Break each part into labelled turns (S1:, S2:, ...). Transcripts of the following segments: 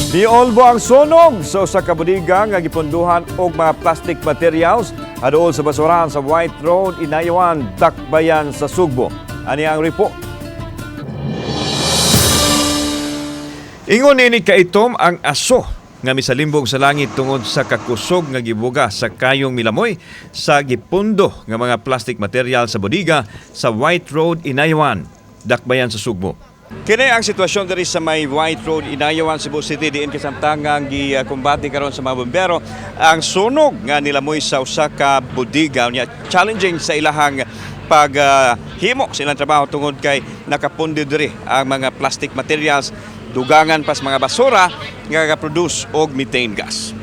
S1: Niolbo ang sunog sa usa ka bodega nga gipunduhan og mga plastic materials adool sa basurahan sa White Road, Inayawan, Dakbayan sa Sugbo. Ani ang report. Ingon ini kaitom ang aso nga misalimbog sa langit tungod sa kakusog nga gibuga sa kayong milamoy sa gipundo nga mga plastic material sa bodega sa White Road, Inayawan, Dakbayan sa Sugbo. Kini ang sitwasyon diri sa may White Road, Inayawan, Cebu City, diin kasamtangang gikumbati karon sa mga bombero ang sunog nga nilamoy sa usa ka bodega nya challenging sa ilahang paghimo sa ilang trabaho tungod kay nakapundi diri ang mga plastic materials, dugangan pas mga basura nga ga-produce og methane gas.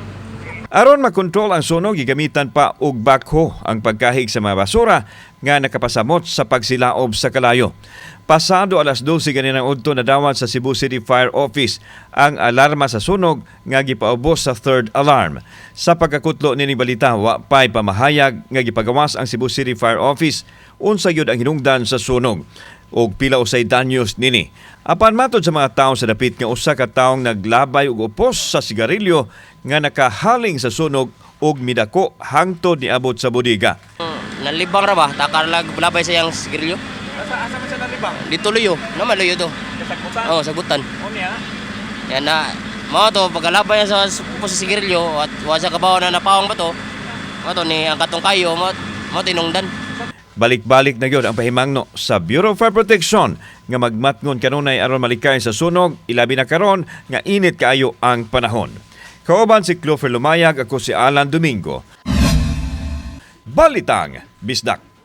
S1: Aron makontrol ang sunog, gigamitan pa og backhoe ang pagkahig sa mga basura nga nakapasamot sa pagsilaob sa kalayo. Pasado alas 12 ganinang udto nadawat sa Cebu City Fire Office ang alarma sa sunog nga gipaubos sa third alarm. Sa pagkakutlo nini balita, wa pay pamahayag nga gipagawas ang Cebu City Fire Office unsa gyud ang hinungdan sa sunog og pila usay danyos nini. Apan matod sa mga tawo sa dapit nga usa ka tawong naglabay og upos sa sigarilyo nga nakahaling sa sunog og midako hangtod niabot sa bodega.
S2: Nalibang ra ba? Takar lag labay sa yang sigarilyo.
S1: Asa man sa nalibang?
S2: Dito luyo. Naman luyo to.
S1: Kasagbutan?
S2: Oo, sagutan.
S1: O niya?
S2: Yan na. Mga to, pagkalabay sa sigarilyo at wasa kabaw na napawang ba to, mga to ni ang katong kayo, mga tinungdan.
S1: Balik-balik na gyud ang pahimangno sa Bureau of Fire Protection nga magmatngon kanunay aron malikay sa sunog, ilabi na karon nga init kaayo ang panahon. Kauban si Clover Lumayag, ako si Alan Domingo. Balitang Bisdak.